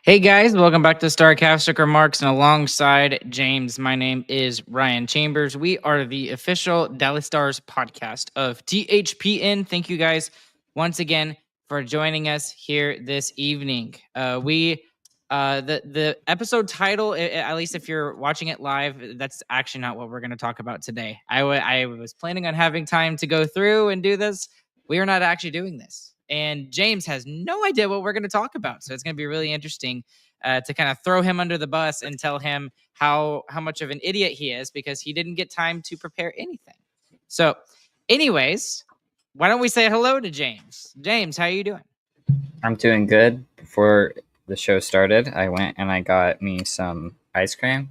Hey guys, welcome back to Starcastic Remarks, and alongside James, my name is Ryan Chambers. We are the official Dallas Stars podcast of THPN. Thank you guys once again for joining us here this evening. The episode title, at least if you're watching it live, that's actually not what we're going to talk about today. I was planning on having time to go through and do this. We are not actually doing this. And James has no idea what we're going to talk about. So it's going to be really interesting to kind of throw him under the bus and tell him how much of an idiot he is because he didn't get time to prepare anything. So anyways, why don't we say hello to James? James, how are you doing? I'm doing good. Before the show started, I went and I got me some ice cream.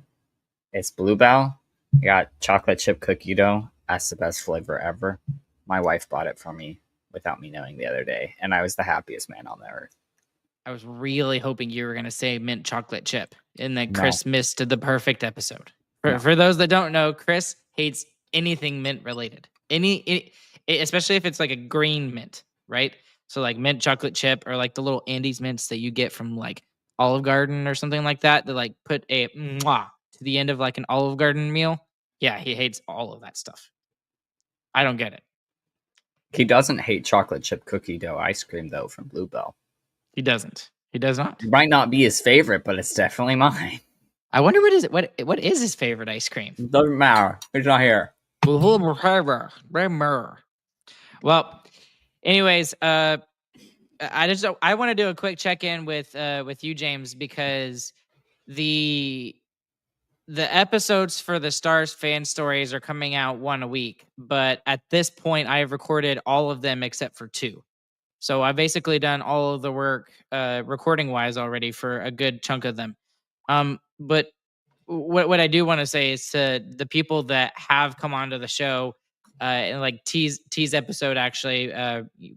It's Bluebell. I got chocolate chip cookie dough. That's the best flavor ever. My wife bought it for me without me knowing the other day, and I was the happiest man on the earth. I was really hoping you were going to say mint chocolate chip, and then Chris missed the perfect episode. For those that don't know, Chris hates anything mint related. Especially if it's like a green mint, right? So like mint chocolate chip or like the little Andes mints that you get from like Olive Garden or something like that. That like put a mwah to the end of like an Olive Garden meal. Yeah, he hates all of that stuff. I don't get it. He doesn't hate chocolate chip cookie dough ice cream, though, from Bluebell. He doesn't. He does not. It might not be his favorite, but it's definitely mine. I wonder what is his favorite ice cream? Doesn't matter. It's not here. Well, anyways, I want to do a quick check-in with you, James, because the episodes for the Stars fan stories are coming out one a week, but at this point I have recorded all of them except for 2. So I've basically done all of the work recording wise already for a good chunk of them. But what I do want to say is to the people that have come onto the show, and like T's episode actually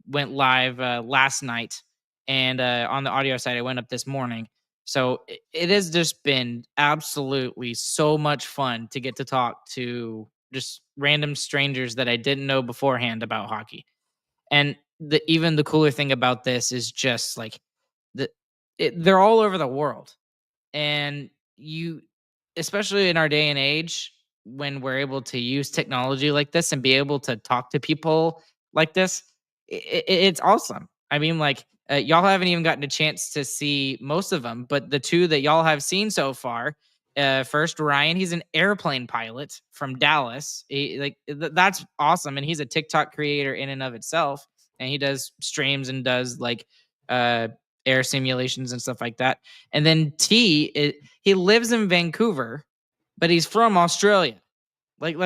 went live last night, and on the audio side it went up this morning. So it has just been absolutely so much fun to get to talk to just random strangers that I didn't know beforehand about hockey. And even the cooler thing about this is just like they're all over the world. And especially in our day and age, when we're able to use technology like this and be able to talk to people like this, it's awesome. I mean, like, y'all haven't even gotten a chance to see most of them, but the 2 that y'all have seen so far, first Ryan, he's an airplane pilot from Dallas. That's awesome, and he's a TikTok creator in and of itself, and he does streams and does like air simulations and stuff like that. And then he lives in Vancouver, but he's from Australia. Like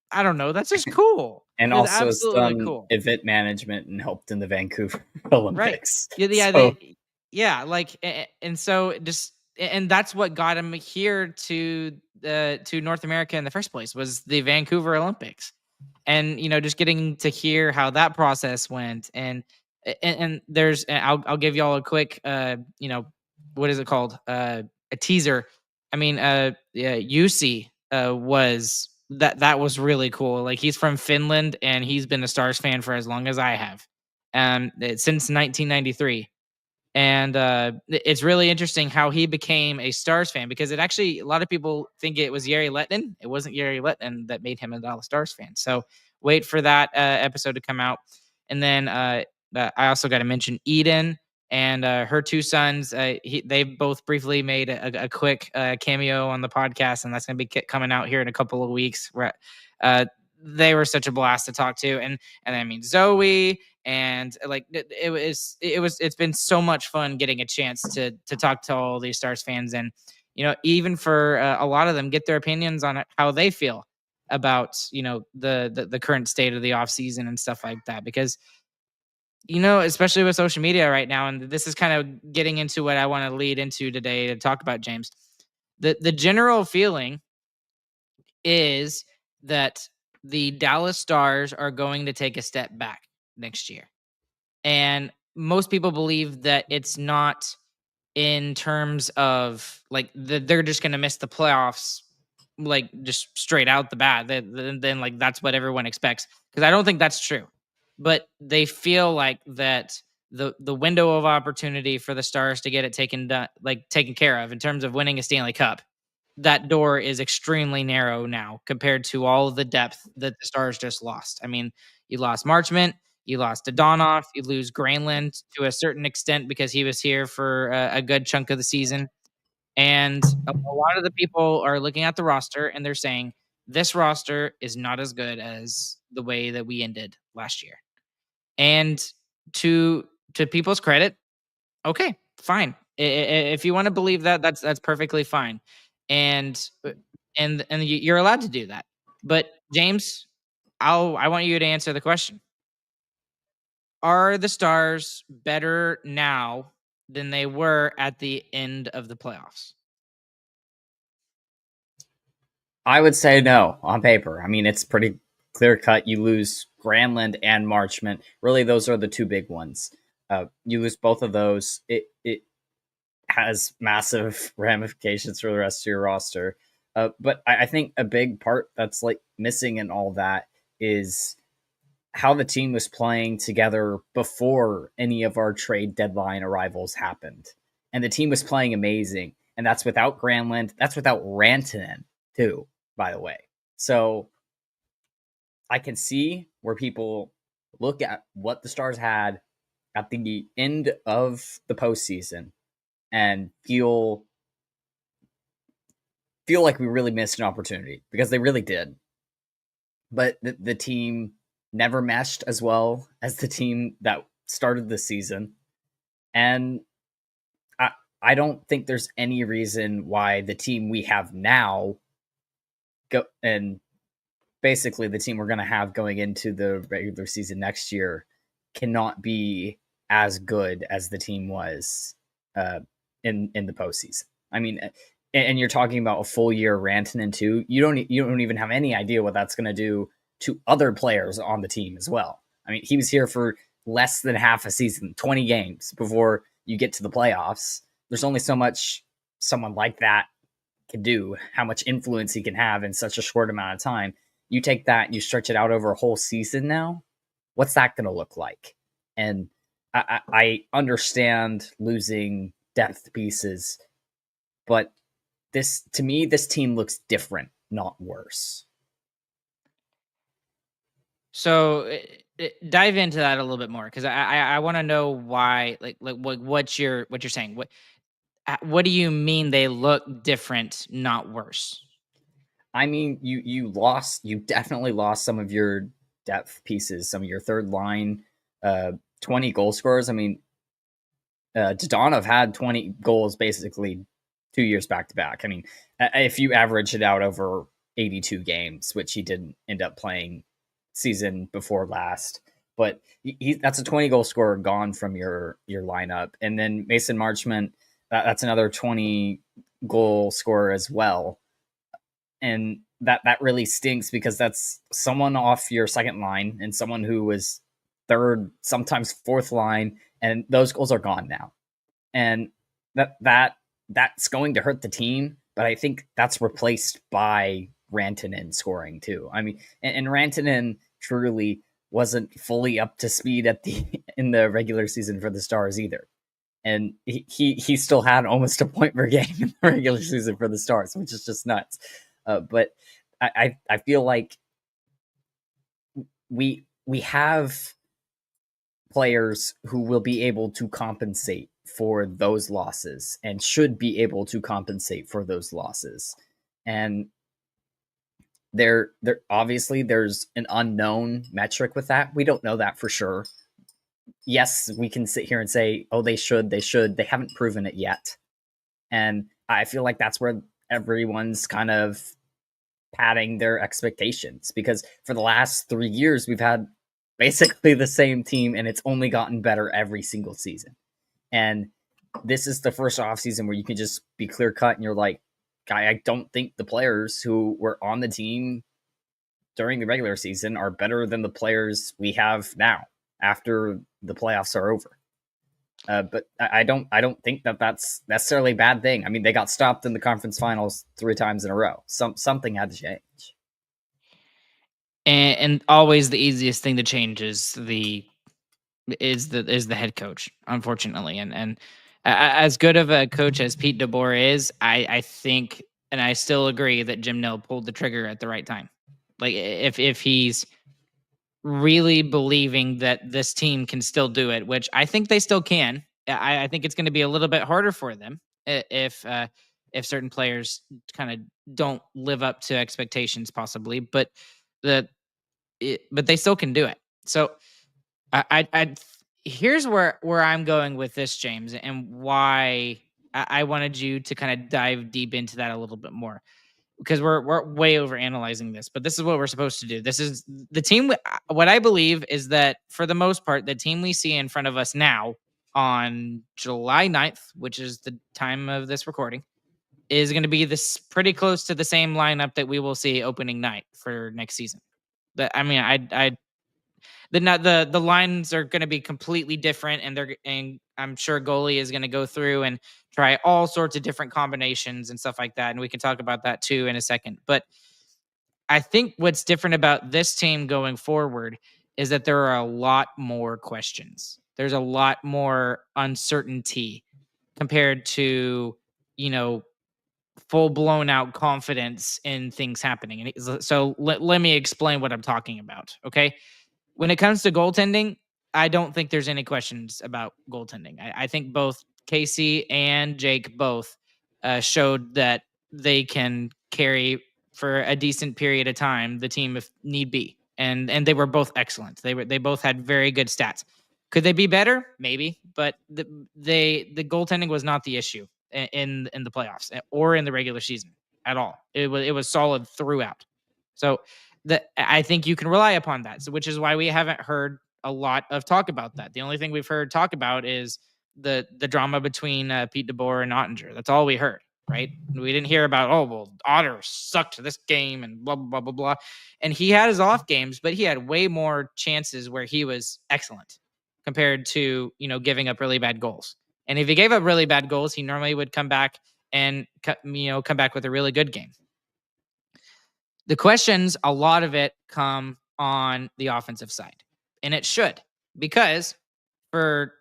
I don't know. That's just cool. And it's also some event management and helped in the Vancouver Olympics. Right. Yeah. And so just, and that's what got him here to North America in the first place was the Vancouver Olympics. And, just getting to hear how that process went. And there's, I'll give y'all a quick, what is it called? A teaser. I mean, UC was that was really cool. Like he's from Finland and he's been a Stars fan for as long as I have, since 1993. And it's really interesting how he became a Stars fan because it actually, a lot of people think it was Jere Lehtinen. It wasn't Jere Lehtinen that made him a Dallas Stars fan. So wait for that episode to come out. And then I also got to mention Eden and her 2 sons. They both briefly made a quick cameo on the podcast, and that's going to be coming out here in a couple of weeks. They were such a blast to talk to, and I mean Zoe, and like it's been so much fun getting a chance to talk to all these Stars fans, and even for a lot of them, get their opinions on how they feel about the current state of the off season and stuff like that, because especially with social media right now, and this is kind of getting into what I want to lead into today to talk about, James. The general feeling is that the Dallas Stars are going to take a step back next year. And most people believe that it's not in terms of like they're just going to miss the playoffs, like just straight out the bat. Then like that's what everyone expects. Because I don't think that's true. But they feel like that the window of opportunity for the Stars to get it taken care of in terms of winning a Stanley Cup, that door is extremely narrow now compared to all of the depth that the Stars just lost. I mean, you lost Marchment, you lost Dadonov, you lose Granlund to a certain extent because he was here for a good chunk of the season. And a lot of the people are looking at the roster and they're saying, this roster is not as good as the way that we ended last year. And to people's credit, okay, fine. If you want to believe that, that's perfectly fine. And you're allowed to do that. But James, I want you to answer the question. Are the Stars better now than they were at the end of the playoffs? I would say no on paper. I mean, it's pretty clear cut. You lose Granlund and Marchment. Really, those are the two big ones. You lose both of those. It has massive ramifications for the rest of your roster. But I think a big part that's like missing in all that is how the team was playing together before any of our trade deadline arrivals happened. And the team was playing amazing. And that's without Granlund. That's without Rantanen, too, by the way. So I can see where people look at what the Stars had at the end of the postseason and feel like we really missed an opportunity, because they really did. But the team never meshed as well as the team that started the season. And I don't think there's any reason why the team we have now and basically the team we're going to have going into the regular season next year cannot be as good as the team was in the postseason. I mean, and you're talking about a full year Rantanen too. You don't even have any idea what that's going to do to other players on the team as well. I mean, he was here for less than half a season, 20 games before you get to the playoffs. There's only so much someone like that can do, how much influence he can have in such a short amount of time. You take that and you stretch it out over a whole season now. What's that going to look like? And I understand losing depth pieces, but to me, this team looks different, not worse. So dive into that a little bit more, because I want to know why, like what you're saying. What do you mean they look different, not worse? I mean, you definitely lost some of your depth pieces, some of your third line, 20 goal scorers. I mean, Dadonov had 20 goals basically 2 years back to back. I mean, if you average it out over 82 games, which he didn't end up playing season before last, but that's a 20 goal scorer gone from your lineup. And then Mason Marchment, that's another 20 goal scorer as well. And that really stinks, because that's someone off your second line and someone who was third, sometimes fourth line, and those goals are gone now. And that's going to hurt the team, but I think that's replaced by Rantanen scoring too. I mean, and Rantanen truly wasn't fully up to speed in the regular season for the Stars either. And he still had almost a point per game in the regular season for the Stars, which is just nuts. But I feel like we have players who will be able to compensate for those losses and should be able to compensate for those losses. And there obviously there's an unknown metric with that. We don't know that for sure. Yes, we can sit here and say, oh, they should. They haven't proven it yet. And I feel like that's where everyone's kind of padding their expectations, because for the last 3 years, we've had basically the same team, and it's only gotten better every single season. And this is the first offseason where you can just be clear cut and you're like, I don't think the players who were on the team during the regular season are better than the players we have now after the playoffs are over. But I don't think that's necessarily a bad thing. I mean, they got stopped in the conference finals 3 times in a row. Something had to change. And always the easiest thing to change is the is the head coach, unfortunately. And as good of a coach as Pete DeBoer is, I think, and I still agree that Jim Nill pulled the trigger at the right time. Like if he's really believing that this team can still do it, which I think they still can. I think it's going to be a little bit harder for them if certain players kind of don't live up to expectations, possibly. But but they still can do it. So I here's where I'm going with this, James, and why I wanted you to kind of dive deep into that a little bit more, because we're way over analyzing this, but this is what we're supposed to do. This is the team. What I believe is that for the most part, the team we see in front of us now on July 9th, which is the time of this recording, is going to be this pretty close to the same lineup that we will see opening night for next season. That I mean, the lines are going to be completely different, and I'm sure goalie is going to go through and try all sorts of different combinations and stuff like that, and we can talk about that too in a second. But I think what's different about this team going forward is that there are a lot more questions. There's a lot more uncertainty compared to, full blown out confidence in things happening. And so let me explain what I'm talking about. Okay. When it comes to goaltending, I don't think there's any questions about goaltending. I think both Casey and Jake both showed that they can carry for a decent period of time the team if need be, and they were both excellent. They both had very good stats. Could they be better? Maybe, but the goaltending was not the issue in the playoffs or in the regular season at all. It was solid throughout. So I think you can rely upon that. So, which is why we haven't heard a lot of talk about that. The only thing we've heard talk about is the drama between Pete DeBoer and Ottinger. That's all we heard, right? We didn't hear about, oh, well, Otter sucked this game and blah, blah, blah, blah, blah. And he had his off games, but he had way more chances where he was excellent compared to, giving up really bad goals. And if he gave up really bad goals, he normally would come back and, come back with a really good game. The questions, a lot of it come on the offensive side, and it should, because for,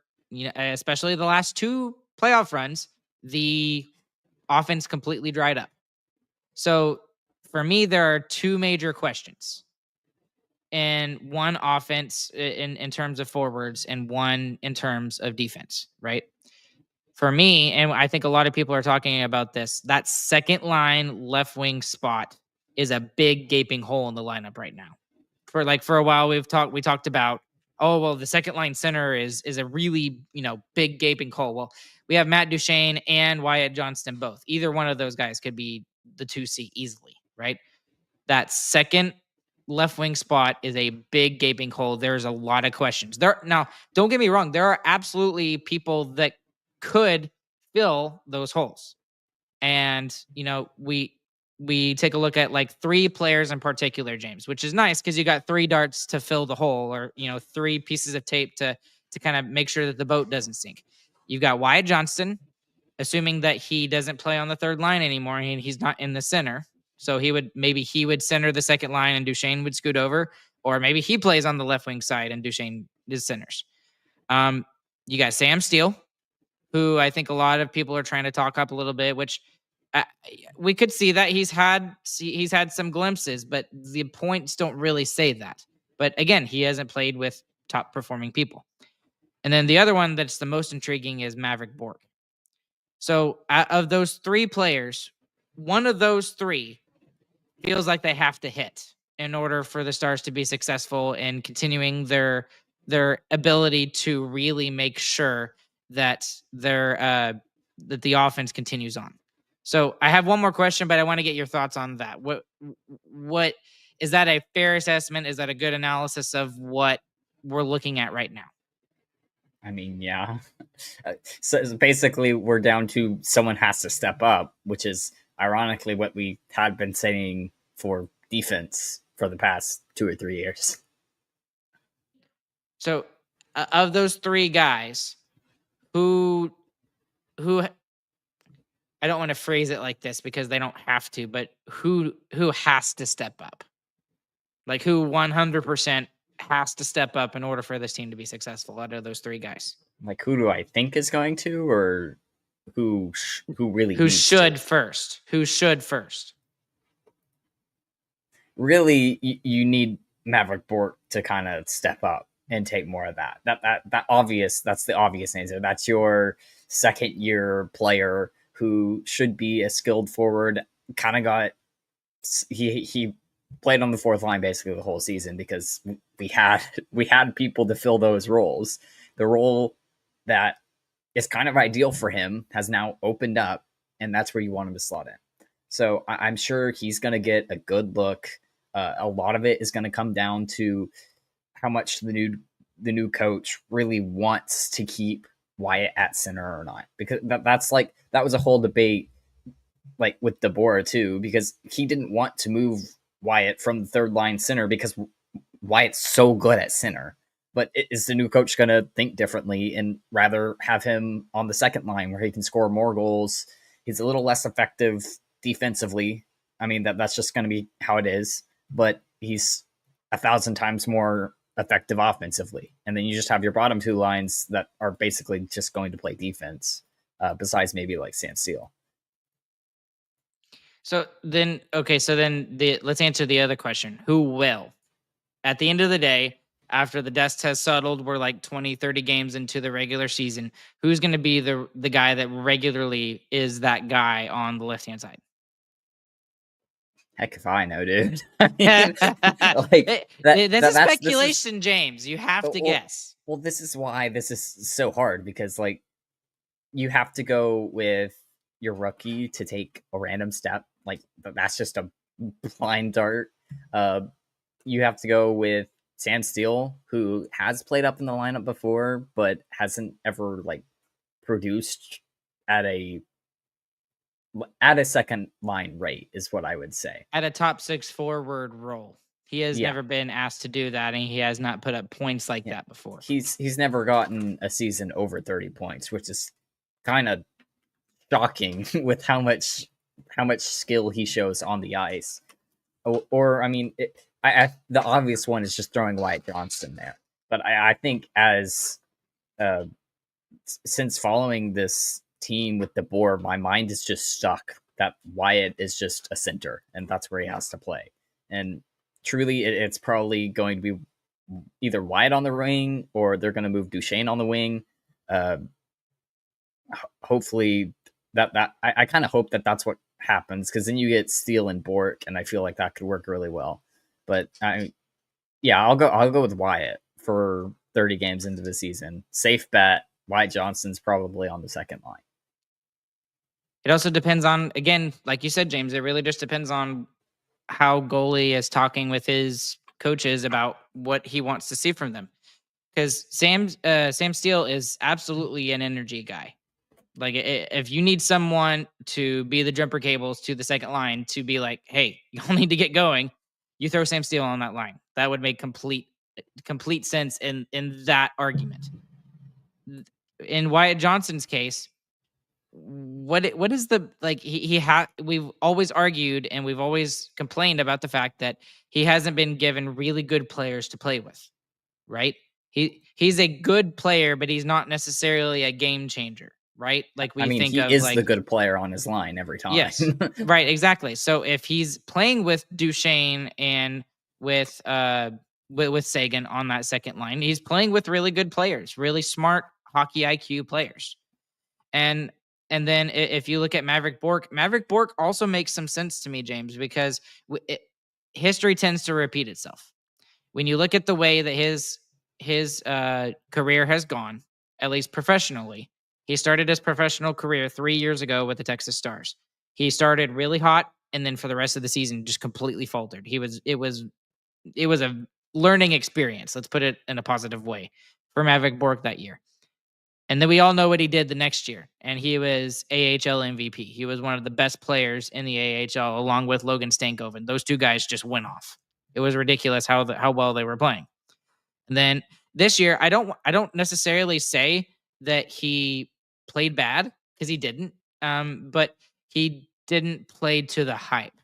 especially the last two playoff runs, the offense completely dried up. So for me, there are two major questions, and one offense in terms of forwards and one in terms of defense, right? For me, and I think a lot of people are talking about this, that second line left wing spot is a big gaping hole in the lineup right now. For a while we talked about, oh, well, the second line center is a really, big gaping hole. Well, we have Matt Duchene and Wyatt Johnston both. Either one of those guys could be the 2C easily, right? That second left wing spot is a big gaping hole. There's a lot of questions. Now, don't get me wrong, there are absolutely people that could fill those holes. And, we take a look at like three players in particular, James, which is nice because you got three darts to fill the hole, or, three pieces of tape to kind of make sure that the boat doesn't sink. You've got Wyatt Johnston, assuming that he doesn't play on the third line anymore and he's not in the center. So he would center the second line and Duchene would scoot over, or maybe he plays on the left wing side and Duchene is centers. You got Sam Steele, who I think a lot of people are trying to talk up a little bit, which we could see that he's had some glimpses, but the points don't really say that. But again, he hasn't played with top performing people. And then the other one that's the most intriguing is Maverik Bourque. So of those three players, one of those three feels like they have to hit in order for the Stars to be successful in continuing their ability to really make sure that that the offense continues on. So I have one more question, but I want to get your thoughts on that. What is that a fair assessment? Is that a good analysis of what we're looking at right now? I mean, yeah. So basically, we're down to someone has to step up, which is ironically what we had been saying for defense for the past 2 or 3 years. So of those three guys, who I don't want to phrase it like this because they don't have to, but who has to step up? Like who 100% has to step up in order for this team to be successful out of those 3 guys? Like, who do I think is going to, or who really Who needs should to? first? Who should first? Really, you need Maverik Bourque to kind of step up and take more of that. That's the obvious answer. That's your second year player who should be a skilled forward. Kind of got he played on the fourth line basically the whole season because we had people to fill those roles. The role that is kind of ideal for him has now opened up, and that's where you want him to slot in. So I'm sure he's going to get a good look. A lot of it is going to come down to how much the new coach really wants to keep Wyatt at center or not, because that was a whole debate, like with DeBoer too, because he didn't want to move Wyatt from the third line center because Wyatt's so good at center. But is the new coach going to think differently and rather have him on the second line where he can score more goals? He's a little less effective defensively. I mean, that's just going to be how it is. But he's 1,000 times more effective offensively. And then you just have your bottom 2 lines that are basically just going to play defense, besides maybe like Sam Steele. So then let's answer the other question. Who will? At the end of the day, after the dust has settled, we're like 20, 30 games into the regular season. Who's going to be the guy that regularly is that guy on the left-hand side? Heck if I know, dude. I mean, like that's speculation, James. You have to guess. Well, this is why this is so hard, because like you have to go with your rookie to take a random step. Like that's just a blind dart. You have to go with Sam Steele, who has played up in the lineup before, but hasn't ever like produced at a second line rate, is what I would say. At a top 6 forward role. He has never been asked to do that, and he has not put up points like that before. He's never gotten a season over 30 points, which is kind of shocking with how much skill he shows on the ice. Or I mean, the obvious one is just throwing Wyatt Johnston there. But I think as since following this team with DeBoer, my mind is just stuck that Wyatt is just a center, and that's where he has to play. And truly, it's probably going to be either Wyatt on the wing, or they're going to move Duchesne on the wing. Hopefully, I kind of hope that that's what happens, because then you get Steele and Bourque, and I feel like that could work really well. But I'll go with Wyatt for 30 games into the season. Safe bet. Wyatt Johnston's probably on the second line. It also depends on, again, like you said, James, it really just depends on how goalie is talking with his coaches about what he wants to see from them. Because Sam Steele is absolutely an energy guy. Like, if you need someone to be the jumper cables to the second line to be like, hey, y'all need to get going, you throw Sam Steele on that line. That would make complete sense in that argument. In Wyatt Johnston's case, what is the, like, we've always argued and we've always complained about the fact that he hasn't been given really good players to play with, right? He's a good player, but he's not necessarily a game changer, right? Like he is the good player on his line every time. Yes, right, exactly. So if he's playing with Duchesne and with Sagan on that second line, he's playing with really good players, really smart hockey IQ players. And then if you look at Maverik Bourque also makes some sense to me, James, because history tends to repeat itself. When you look at the way that his career has gone, at least professionally, he started his professional career 3 years ago with the Texas Stars. He started really hot, and then for the rest of the season, just completely faltered. It was a learning experience. Let's put it in a positive way for Maverik Bourque that year. And then we all know what he did the next year, and he was AHL MVP. He was one of the best players in the AHL, along with Logan Stankoven. Those two guys just went off. It was ridiculous how well they were playing. And then this year, I don't necessarily say that he played bad, because he didn't. But he didn't play to the hype.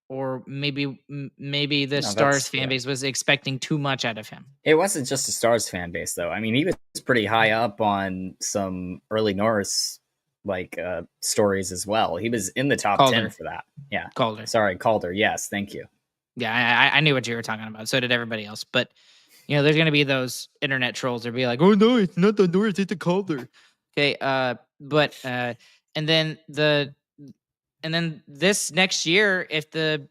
or maybe the No, Stars fan yeah. base was expecting too much out of him. It wasn't just the Stars fan base, though. I mean, he was pretty high up on some early Norris stories as well. He was in the top Calder. 10 for that. Yeah. Calder. Sorry, Calder. Yes, thank you. Yeah, I knew what you were talking about. So did everybody else. But, you know, there's going to be those internet trolls that be like, oh, no, it's not the Norris, it's the Calder. Okay, and then this next year, if the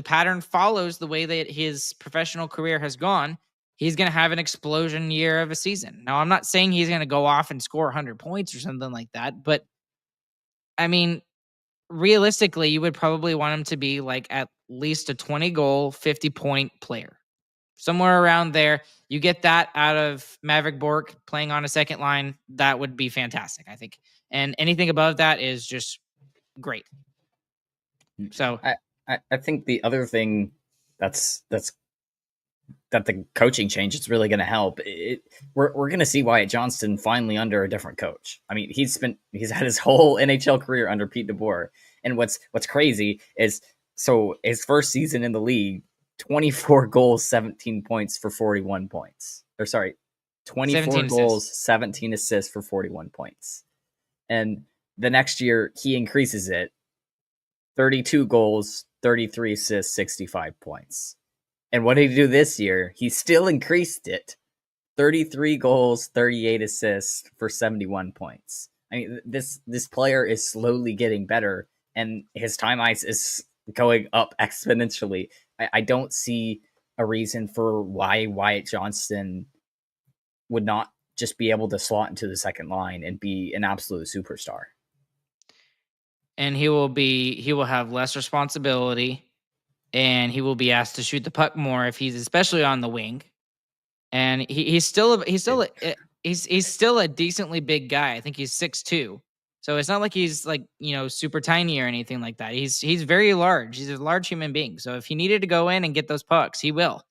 pattern follows the way that his professional career has gone, he's going to have an explosion year of a season. Now, I'm not saying he's going to go off and score 100 points or something like that, but I mean, realistically, you would probably want him to be like at least a 20 goal, 50 point player. Somewhere around there. You get that out of Maverik Bourque playing on a second line, that would be fantastic, I think. And anything above that is just great. So I think the other thing that the coaching change is really going to help. We're going to see Wyatt Johnston finally under a different coach. I mean, he's had his whole NHL career under Pete DeBoer, and what's crazy is so his first season in the league, 24 goals, 17 points for 41 points. Or sorry, 24 goals, assists. 17 assists for 41 points. And the next year he increases it, 32 goals, 33 assists, 65 points. And what did he do this year? He still increased it. 33 goals, 38 assists for 71 points. I mean, this player is slowly getting better, and his time ice is going up exponentially. I don't see a reason for why Wyatt Johnston would not just be able to slot into the second line and be an absolute superstar. And he will have less responsibility, and he will be asked to shoot the puck more if he's especially on the wing. And he's still a decently big guy. I think he's 6'2". So it's not like he's like, super tiny or anything like that. He's very large. He's a large human being. So if he needed to go in and get those pucks, he will.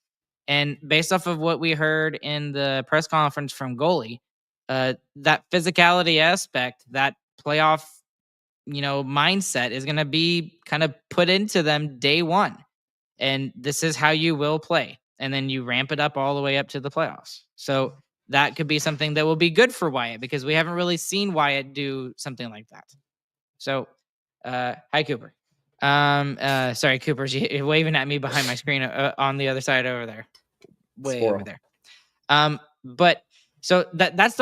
And based off of what we heard in the press conference from goalie, that physicality aspect, that playoff, mindset is going to be kind of put into them day one. And this is how you will play. And then you ramp it up all the way up to the playoffs. So that could be something that will be good for Wyatt, because we haven't really seen Wyatt do something like that. So, hi, Cooper. Sorry, Cooper's waving at me behind my screen on the other side over there. Way Squirrel. Over there. But so that's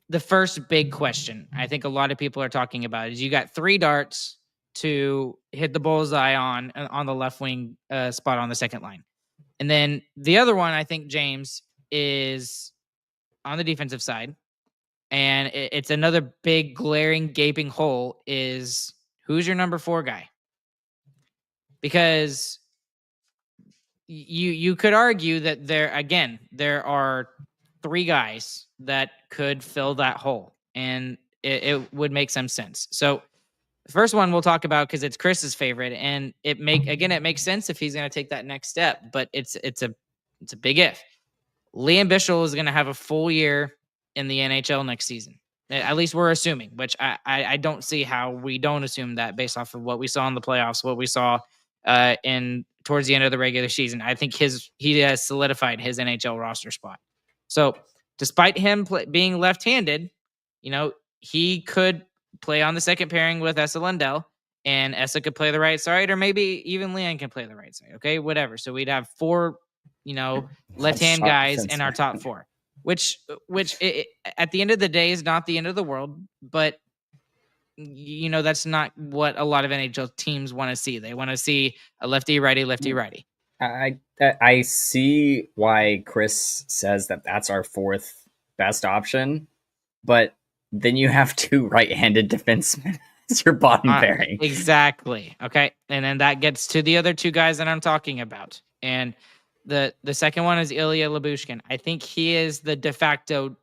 the first big question I think a lot of people are talking about is you got 3 darts to hit the bullseye on the left wing spot on the second line. And then the other one, I think, James, is on the defensive side. And it's another big, glaring, gaping hole is who's your number 4 guy? Because you could argue that there are 3 guys that could fill that hole. And it would make some sense. So the first one we'll talk about because it's Chris's favorite, and it makes sense if he's going to take that next step, but it's a big if. Lian Bichsel is going to have a full year in the NHL next season. At least we're assuming, which I don't see how we don't assume that based off of what we saw in the playoffs, what we saw towards the end of the regular season. I think he has solidified his NHL roster spot. So despite him being left-handed, he could play on the second pairing with Esa Lundell, and Esa could play the right side, or maybe even Lian can play the right side. Okay, whatever. So we'd have 4, left-hand guys in our top 4, which at the end of the day is not the end of the world, but that's not what a lot of NHL teams want to see. They want to see a lefty righty, lefty righty. I see why Chris says that that's our 4th best option, but then you have 2 right-handed defensemen as your bottom pairing. Exactly. Okay. And then that gets to the other 2 guys that I'm talking about. And the second one is Ilya Lyubushkin. I think he is the de facto,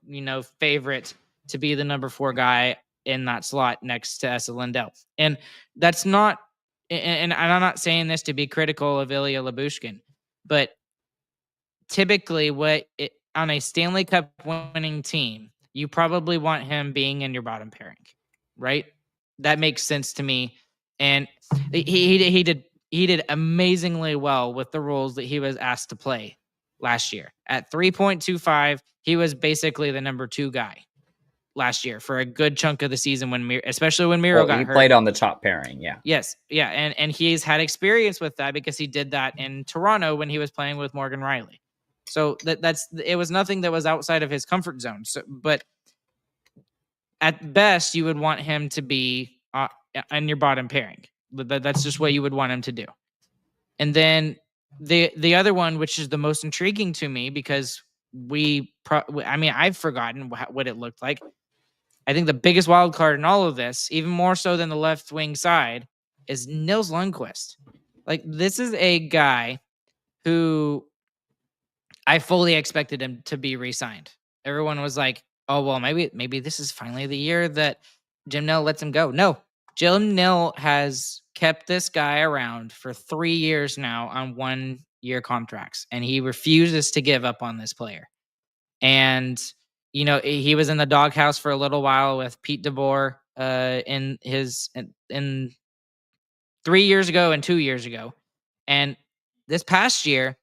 favorite to be the number 4 guy in that slot next to Esa Lundell. And that's not, and I'm not saying this to be critical of Ilya Lyubushkin, but typically on a Stanley Cup winning team, you probably want him being in your bottom pairing, right? That makes sense to me. And he he did amazingly well with the roles that he was asked to play last year. At 3.25, he was basically the number 2 guy last year for a good chunk of the season, especially when Miro got he hurt. played on the top pairing, yeah. Yes, yeah, and he's had experience with that because he did that in Toronto when he was playing with Morgan Riley. So it was nothing that was outside of his comfort zone. So, but at best, you would want him to be on your bottom pairing. That's just what you would want him to do. And then the other one, which is the most intriguing to me, because I've forgotten what it looked like. I think the biggest wild card in all of this, even more so than the left wing side, is Nils Lundkvist. Like, this is a guy who I fully expected him to be re-signed. Everyone was like, oh, well, maybe this is finally the year that Jim Nill lets him go. No, Jim Nill has kept this guy around for 3 years now on 1-year contracts, and he refuses to give up on this player. And, he was in the doghouse for a little while with Pete DeBoer in 3 years ago and 2 years ago. And this past year,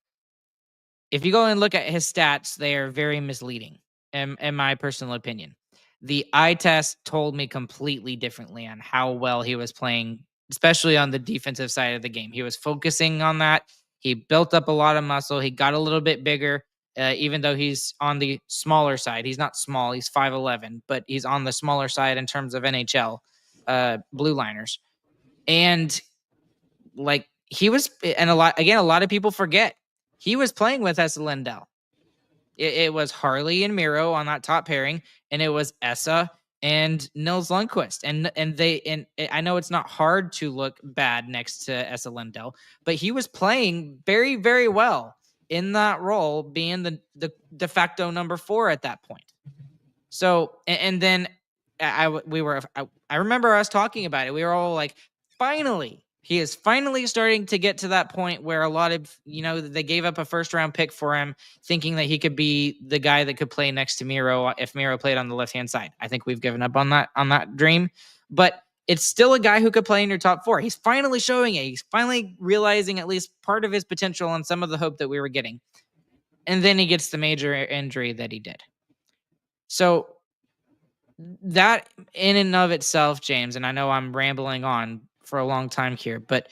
if you go and look at his stats, they are very misleading, in my personal opinion. The eye test told me completely differently on how well he was playing, especially on the defensive side of the game. He was focusing on that. He built up a lot of muscle. He got a little bit bigger, even though he's on the smaller side. He's not small. He's 5'11", but he's on the smaller side in terms of NHL blue liners. And like, he was, and a lot of people forget, he was playing with Esa Lindell. It was Harley and Miro on that top pairing, and it was Esa and Nils Lundkvist. And I know it's not hard to look bad next to Esa Lindell, but he was playing very, very well in that role, being the de facto number 4 at that point. So, and then I remember us talking about it. We were all like, finally. He is finally starting to get to that point where a lot of, they gave up a first-round pick for him, thinking that he could be the guy that could play next to Miro if Miro played on the left-hand side. I think we've given up on that dream, but it's still a guy who could play in your top 4. He's finally showing it. He's finally realizing at least part of his potential and some of the hope that we were getting. And then he gets the major injury that he did. So that in and of itself, James, and I know I'm rambling on for a long time here, but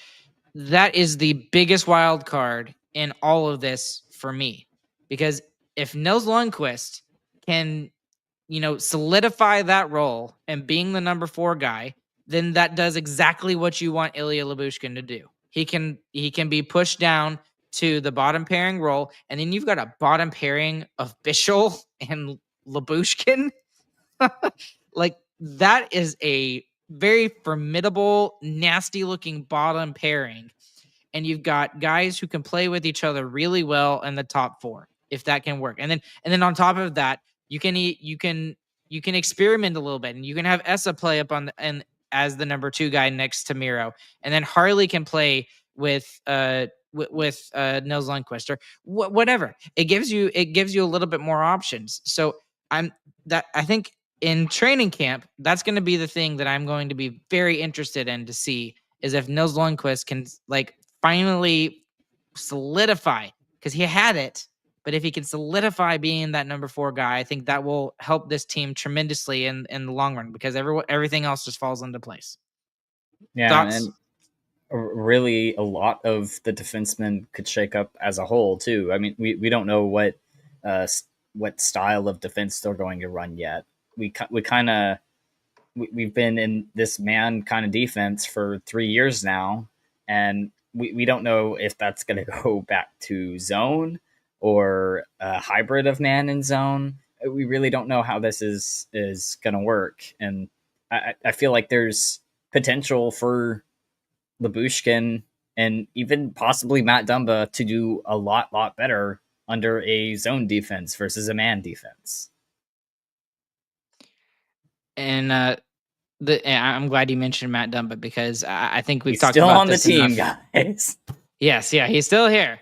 that is the biggest wild card in all of this for me, because if Nils Lundkvist can, solidify that role and being the number 4 guy, then that does exactly what you want Ilya Lyubushkin to do. He can be pushed down to the bottom pairing role, and then you've got a bottom pairing of Bichsel and Lyubushkin. Like, that is a very formidable, nasty-looking bottom pairing, and you've got guys who can play with each other really well in the top 4, if that can work. And then on top of that, you can experiment a little bit, and you can have Esa play up and as the number 2 guy next to Miro, and then Harley can play with Nils Lundkvist or whatever. It gives you a little bit more options. So I think in training camp, that's going to be the thing that I'm going to be very interested in to see, is if Nils Lundkvist can finally solidify, because he had it, but if he can solidify being that number 4 guy, I think that will help this team tremendously in the long run, because everything else just falls into place. Yeah, Thoughts? and really a lot of the defensemen could shake up as a whole too. I mean, we don't know what style of defense they're going to run yet. We've been in this man kind of defense for 3 years now, and we don't know if that's going to go back to zone or a hybrid of man and zone. We really don't know how this is going to work, and I feel like there's potential for Lyubushkin and even possibly Matt Dumba to do a lot better under a zone defense versus a man defense. And I'm glad you mentioned Matt Dumba, because I think we've He's talked still about on the this team, enough. guys. Yes, yeah, he's still here,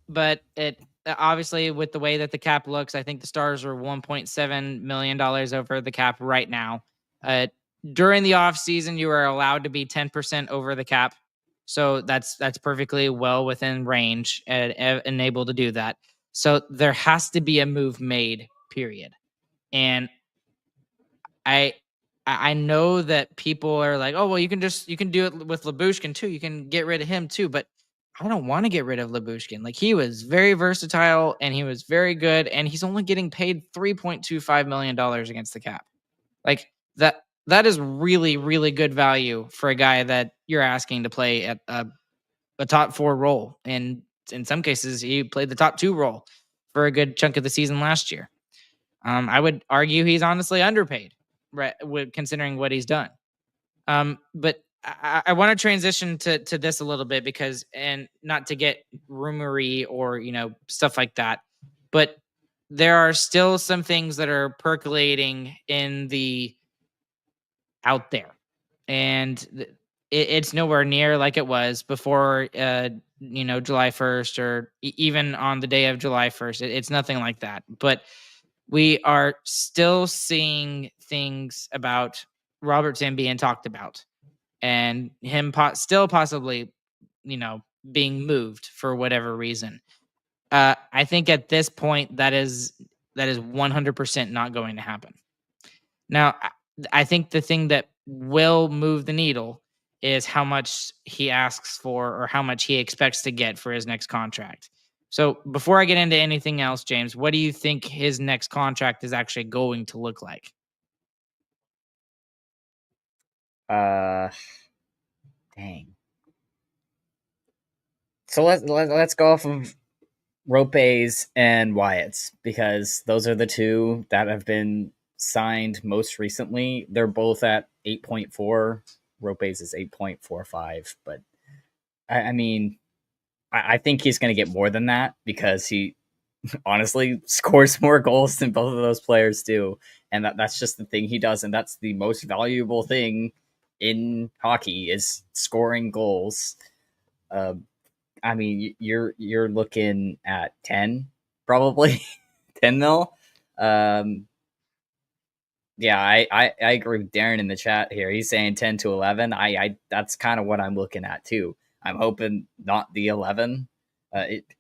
but it obviously, with the way that the cap looks, I think the Stars are $1.7 million over the cap right now. During the off season, you are allowed to be 10% over the cap, So that's perfectly well within range and able to do that. So there has to be a move made, period. And I I know that people are like, oh well, you can do it with Lyubushkin too. You can get rid of him too, but I don't want to get rid of Lyubushkin. Like he was very versatile and he was very good, and he's only getting paid $3.25 million against the cap. Like that is really, really good value for a guy that you're asking to play at a top 4 role. And in some cases, he played the top 2 role for a good chunk of the season last year. I would argue he's honestly underpaid, right? Considering what he's done. But I want to transition to this a little bit because, and not to get rumory or stuff like that, but there are still some things that are percolating in the out there, and it's nowhere near like it was before July 1st or even on the day of July 1st. It's nothing like that, but we are still seeing things about Robertson being talked about and him still possibly being moved for whatever reason. I think at this point that is 100% not going to happen. Now, I think the thing that will move the needle is how much he asks for or how much he expects to get for his next contract. So before I get into anything else, James, what do you think his next contract is actually going to look like? Dang. So let's go off of Rope's and Wyatt's because those are the two that have been signed most recently. They're both at 8.4. Rope's is 8.45, but I mean, I think he's going to get more than that because he honestly scores more goals than both of those players do, and that's just the thing he does, and that's the most valuable thing in hockey is scoring goals. I mean, you're looking at 10, probably 10 mil. Yeah, I agree with Darren in the chat here. He's saying 10 to 11. I that's kind of what I'm looking at too. I'm hoping not the 11.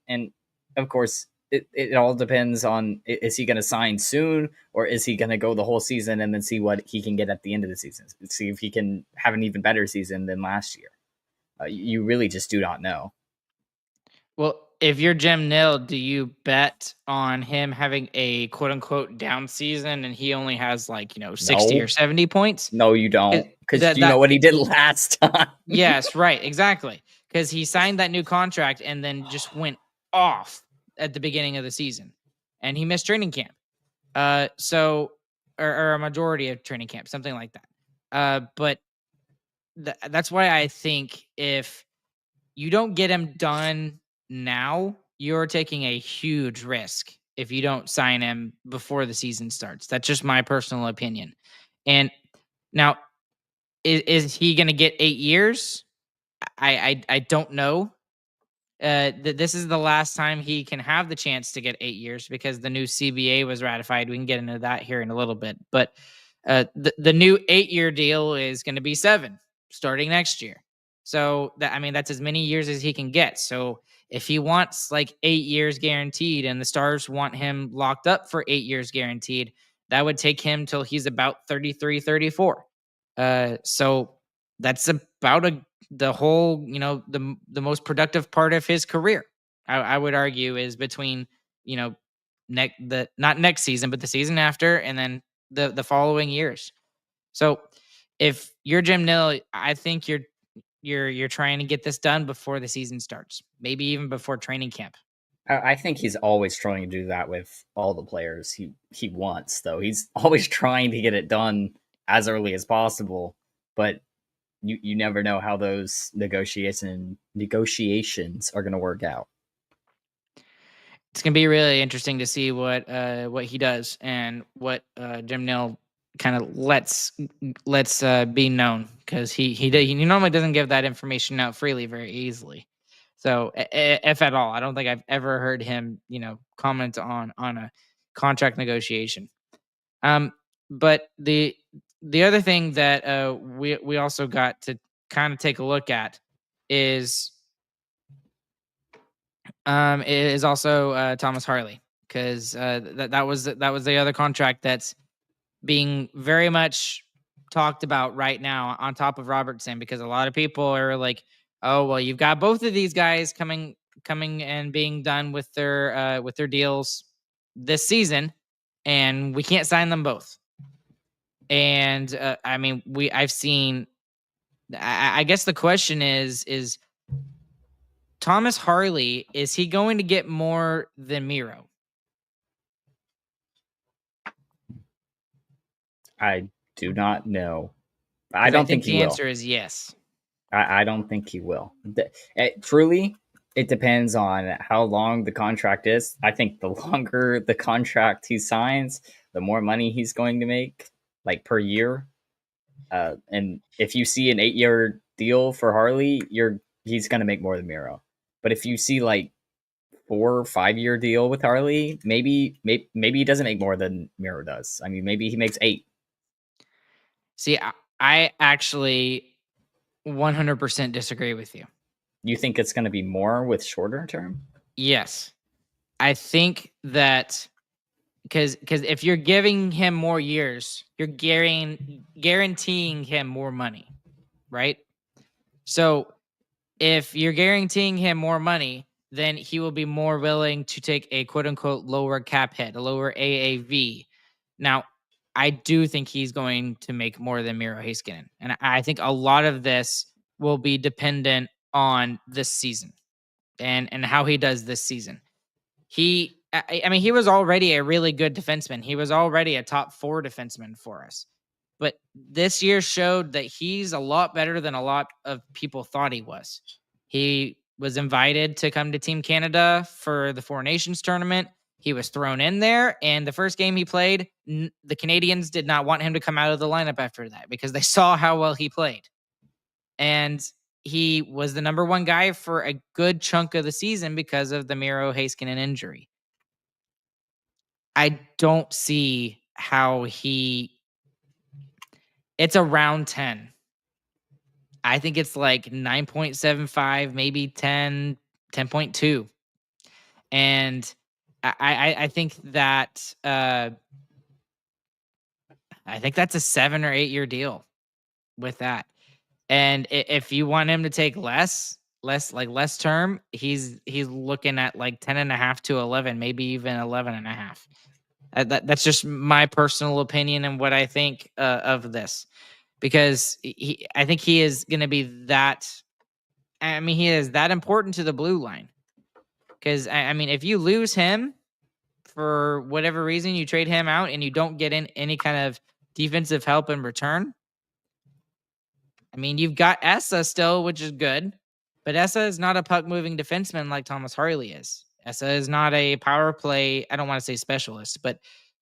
And of course, it all depends on, is he going to sign soon or is he going to go the whole season and then see what he can get at the end of the season? See if he can have an even better season than last year. You really just do not know. Well, if you're Jim Nill, do you bet on him having a quote unquote down season and he only has 60 or 70 points? No, you don't. Because you know what he did last time. Yes, right. Exactly. Because he signed that new contract and then just went off at the beginning of the season. And he missed training camp. Or a majority of training camp, something like that. But that's why I think if you don't get him done now, you're taking a huge risk if you don't sign him before the season starts. That's just my personal opinion. And now, is he going to get 8 years? I don't know. This is the last time he can have the chance to get 8 years because the new CBA was ratified. We can get into that here in a little bit, but the new 8-year deal is going to be 7 starting next year. So that's as many years as he can get. So if he wants 8 years guaranteed and the Stars want him locked up for 8 years guaranteed, that would take him till he's about 33, 34. So that's about the whole, the most productive part of his career. I would argue is between, not next season, but the season after, and then the following years. So if you're Jim Nill, I think you're trying to get this done before the season starts, maybe even before training camp. I think he's always trying to do that with all the players he wants, though. He's always trying to get it done as early as possible, but you never know how those negotiations are going to work out. It's going to be really interesting to see what he does and what Jim Nill kind of lets be known, because he normally doesn't give that information out freely very easily. So if at all, I don't think I've ever heard him comment on a contract negotiation. But the other thing that we also got to kind of take a look at is also Thomas Harley, because that was the other contract that's being very much talked about right now on top of Robertson, because a lot of people are like, oh well, you've got both of these guys coming and being done with their deals this season, and we can't sign them both. And I mean, I've seen. I guess the question is Thomas Harley, is he going to get more than Miro? I do not know. I don't think he the will. answer is yes. I don't think he will. Truly, it depends on how long the contract is. I think the longer the contract he signs, the more money he's going to make, like per year. And if you see an 8-year deal for Harley, he's going to make more than Miro. But if you see like 4 or 5-year deal with Harley, maybe he doesn't make more than Miro does. I mean, maybe he makes 8. See, I actually 100% disagree with you. You think it's going to be more with shorter term? Yes. I think that because if you're giving him more years, you're guaranteeing him more money, right? So if you're guaranteeing him more money, then he will be more willing to take a quote unquote lower cap hit, a lower AAV. Now, I do think he's going to make more than Miro Heiskanen. And I think a lot of this will be dependent on this season and how he does this season. I mean, he was already a really good defenseman. He was already a top 4 defenseman for us. But this year showed that he's a lot better than a lot of people thought he was. He was invited to come to Team Canada for the Four Nations tournament. He was thrown in there, and the first game he played, the Canadians did not want him to come out of the lineup after that because they saw how well he played. And he was the number 1 guy for a good chunk of the season because of the Miro Heiskanen injury. I don't see how it's around 10. I think it's like 9.75, maybe 10, 10.2. And I think that I think that's a 7 or 8 year deal with that. And if you want him to take less term, he's looking at like 10.5 to 11, maybe even 11.5. That's just my personal opinion and what I think of this, because I think he is going to be that. I mean, he is that important to the blue line. Because I mean, if you lose him for whatever reason, you trade him out and you don't get in any kind of defensive help in return. I mean, you've got Essa still, which is good, but Essa is not a puck moving defenseman like Thomas Harley is. Essa is not a power play. I don't want to say specialist, but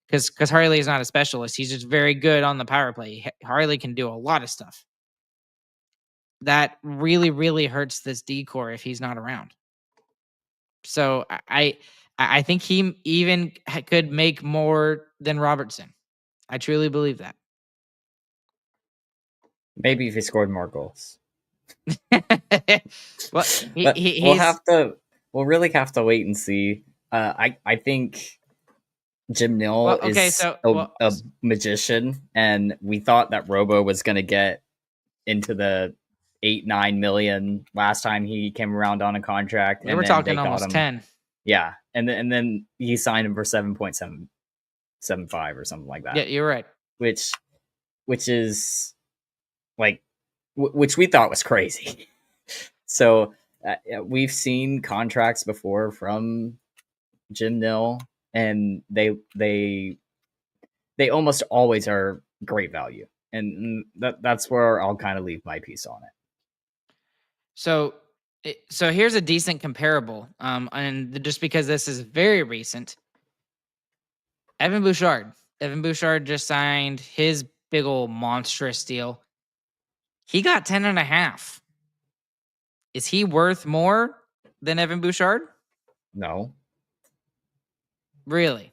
because Harley is not a specialist, he's just very good on the power play. Harley can do a lot of stuff. That really, really hurts this decor if he's not around. So I think he even could make more than Robertson. I truly believe that. Maybe if he scored more goals. Well, we'll really have to wait and see. I think Jim Nill is a magician, and we thought that Robo was going to get into the 8-9 million last time he came around on a contract. They were talking almost 10. Yeah, and then he signed him for 7.775 or something like that. Yeah, you're right. Which is like, which we thought was crazy. So we've seen contracts before from Jim Nill, and they almost always are great value, and that's where I'll kind of leave my piece on it. So here's a decent comparable, and just because this is very recent, Evan Bouchard just signed his big old monstrous deal. He got 10.5. Is he worth more than Evan Bouchard? No. Really?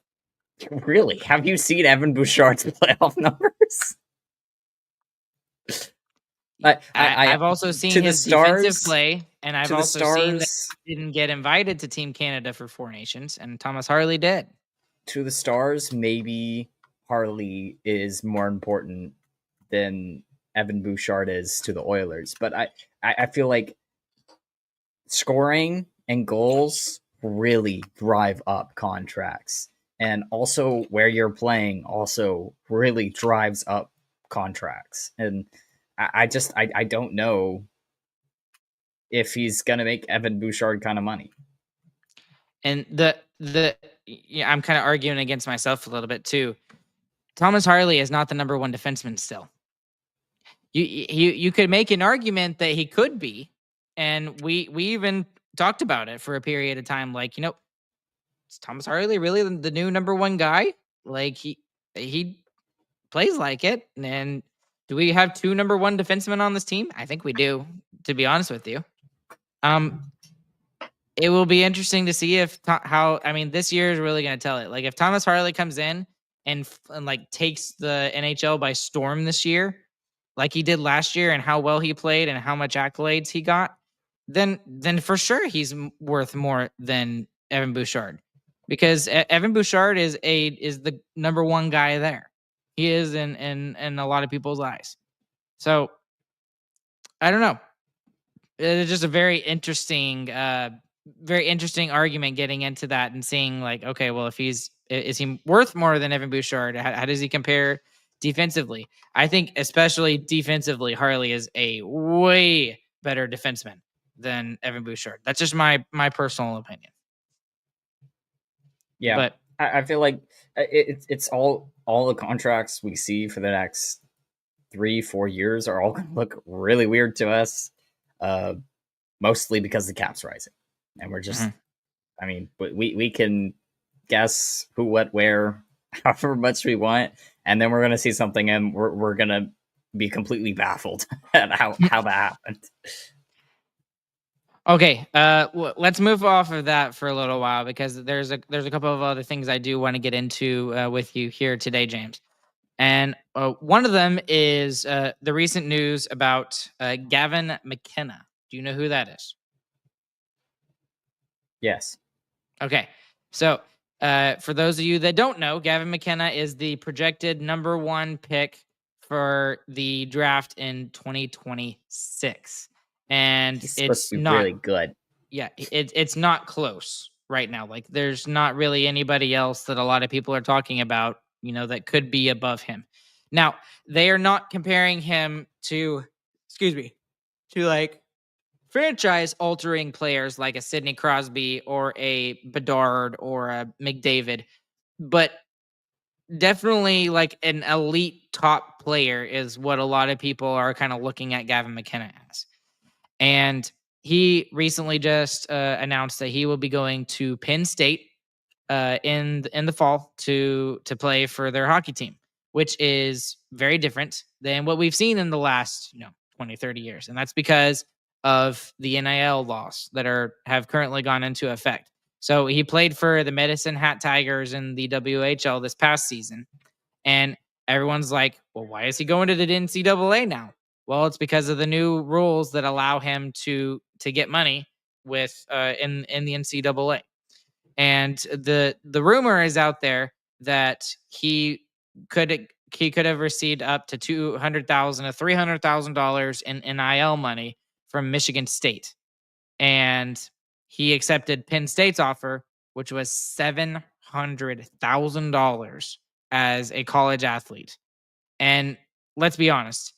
Really? Have you seen Evan Bouchard's playoff numbers? I've also seen his defensive play, and I've also seen that he didn't get invited to Team Canada for Four Nations, and Thomas Harley did. To the Stars, maybe Harley is more important than Evan Bouchard is to the Oilers, but I feel like scoring and goals really drive up contracts, and also where you're playing also really drives up contracts. And I don't know if he's gonna make Evan Bouchard kind of money. And I'm kind of arguing against myself a little bit too. Thomas Harley is not the number one defenseman still. You could make an argument that he could be, and we even talked about it for a period of time. Like, is Thomas Harley really the new number one guy? Like he plays like it. And do we have two number one defensemen on this team? I think we do, to be honest with you. It will be interesting to see this year is really going to tell it. Like, if Thomas Harley comes in and like takes the NHL by storm this year, like he did last year, and how well he played and how much accolades he got, then for sure he's worth more than Evan Bouchard, because Evan Bouchard is the number one guy there. He is in a lot of people's eyes. So I don't know. It's just a very interesting argument getting into that and seeing, like, okay, well, if is he worth more than Evan Bouchard? How does he compare defensively? I think especially defensively, Harley is a way better defenseman than Evan Bouchard. That's just my personal opinion. Yeah, but I feel like it's all the contracts we see for the next 3-4 years are all going to look really weird to us, mostly because the cap's rising, and we're just, I mean, we can guess who, what, where, however much we want, and then we're going to see something and we're going to be completely baffled at how that happened. Okay, let's move off of that for a little while, because there's a couple of other things I do want to get into with you here today, James. And one of them is the recent news about Gavin McKenna. Do you know who that is? Yes. Okay, so for those of you that don't know, Gavin McKenna is the projected number one pick for the draft in 2026. And it's not really good. Yeah, it's not close right now. Like, there's not really anybody else that a lot of people are talking about, that could be above him. Now, they are not comparing him to like franchise altering players like a Sidney Crosby or a Bedard or a McDavid, but definitely like an elite top player is what a lot of people are kind of looking at Gavin McKenna as. And he recently just announced that he will be going to Penn State in the fall to play for their hockey team, which is very different than what we've seen in the last 20, 30 years. And that's because of the NIL laws that have currently gone into effect. So he played for the Medicine Hat Tigers in the WHL this past season. And everyone's like, well, why is he going to the NCAA now? Well, it's because of the new rules that allow him to get money with in the NCAA. And the rumor is out there that he could have received up to $200,000 to $300,000 in NIL money from Michigan State, and he accepted Penn State's offer, which was $700,000 as a college athlete. And let's be honest,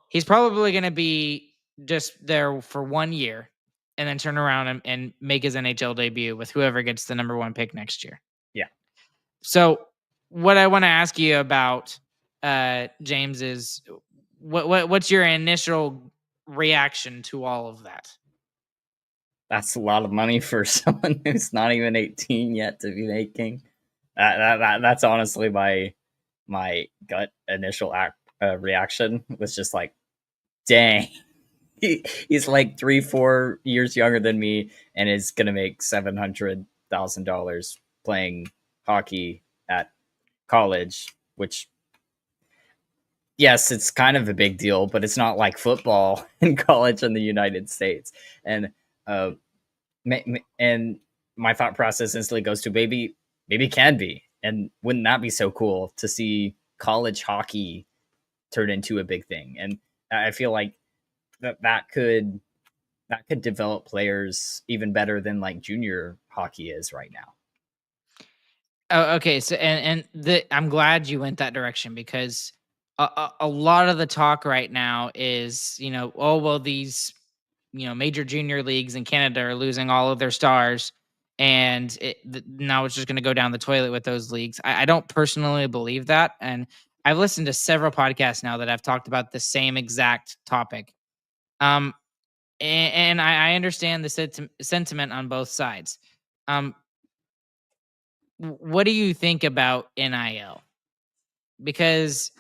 he's probably going to be just there for 1 year and then turn around and make his NHL debut with whoever gets the number one pick next year. Yeah. So what I want to ask you about, James, is what's your initial reaction to all of that? That's a lot of money for someone who's not even 18 yet to be making. That's honestly my gut initial reaction was just like, dang, he's like 3-4 years younger than me and is gonna make $700,000 playing hockey at college, which yes, it's kind of a big deal, but it's not like football in college in the United States. And uh, and my thought process instantly goes to maybe it can be, and wouldn't that be so cool to see college hockey turn into a big thing? And I feel like that could develop players even better than like junior hockey is right now. Oh, okay. So, I'm glad you went that direction because a lot of the talk right now is, oh well, these, major junior leagues in Canada are losing all of their stars, and now it's just going to go down the toilet with those leagues. I don't personally believe that, and I've listened to several podcasts now that have talked about the same exact topic. Um, and I understand the sentiment on both sides. What do you think about NIL? Because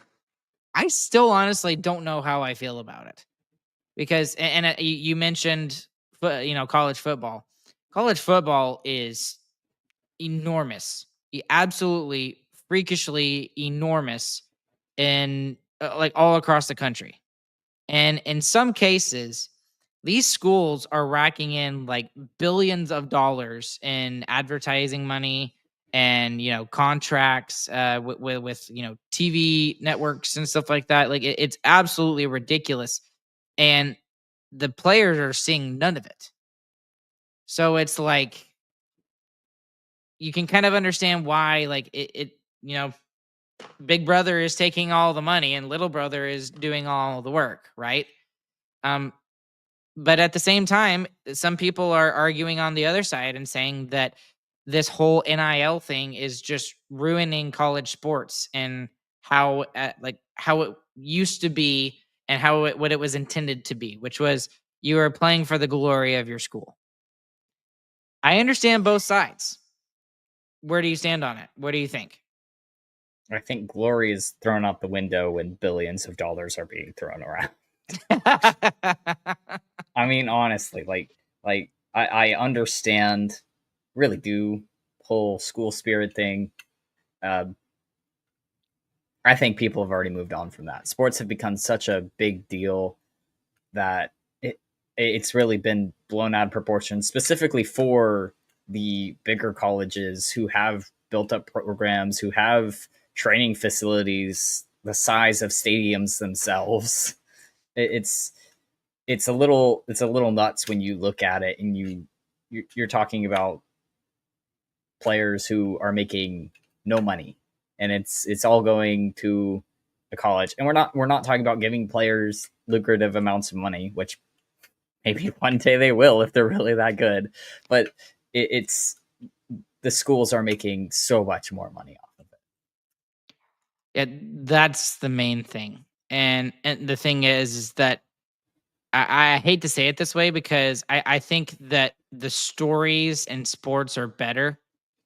I still honestly don't know how I feel about it. Because you mentioned college football. College football is enormous, absolutely freakishly enormous in like all across the country. And in some cases, these schools are racking in like billions of dollars in advertising money and contracts with TV networks and stuff like that. Like it's absolutely ridiculous, and the players are seeing none of it. So it's like you can kind of understand why like Big Brother is taking all the money and Little Brother is doing all the work, right? Um, But at the same time, some people are arguing on the other side and saying that this whole NIL thing is just ruining college sports and how it used to be and what it was intended to be, which was you were playing for the glory of your school. I understand both sides. Where do you stand on it? What do you think? I think glory is thrown out the window when billions of dollars are being thrown around. I mean, honestly, I understand, really do, whole school spirit thing. I think people have already moved on from that. Sports have become such a big deal that it's really been blown out of proportion, specifically for the bigger colleges who have built up programs, who have training facilities the size of stadiums themselves. It's it's a little nuts when you look at it and you're talking about players who are making no money, and it's all going to a college. And we're not talking about giving players lucrative amounts of money, which maybe one day they will if they're really that good. But it's the schools are making so much more money off of it. Yeah, that's the main thing. And the thing is that I hate to say it this way because I think that the stories in sports are better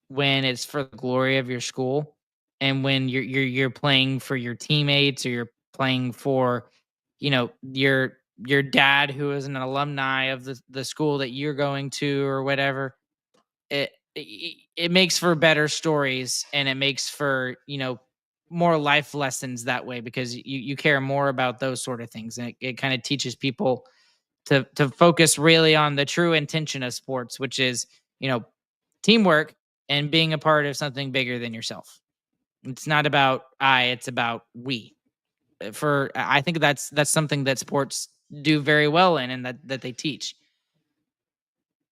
when it's for the glory of your school and when you're playing for your teammates or you're playing for your dad who is an alumni of the school that you're going to or whatever. It makes for better stories and it makes for more life lessons that way because you care more about those sort of things, and it kind of teaches people to focus really on the true intention of sports, which is teamwork and being a part of something bigger than yourself. It's not about it's about we. For I think that's something that sports do very well in and that they teach.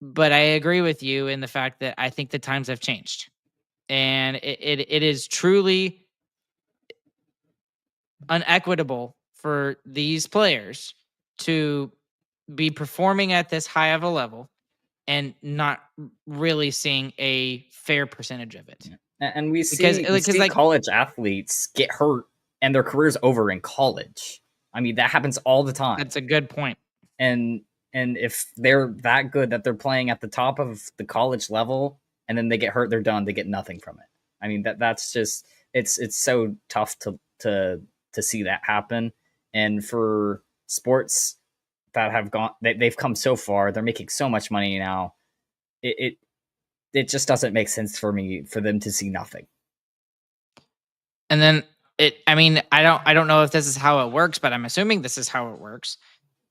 But I agree with you in the fact that I think the times have changed. And it is truly unequitable for these players to be performing at this high of a level and not really seeing a fair percentage of it. And we Because see like college athletes get hurt and their careers over in college. I mean, that happens all the time. that's a good point. And if they're that good that they're playing at the top of the college level and then they get hurt, they're done. They get nothing from it. I mean, that's just it's so tough to see that happen. And for sports that have they've come so far, they're making so much money now. It just doesn't make sense for me for them to see nothing. And then I mean, I don't know if this is how it works, but I'm assuming this is how it works.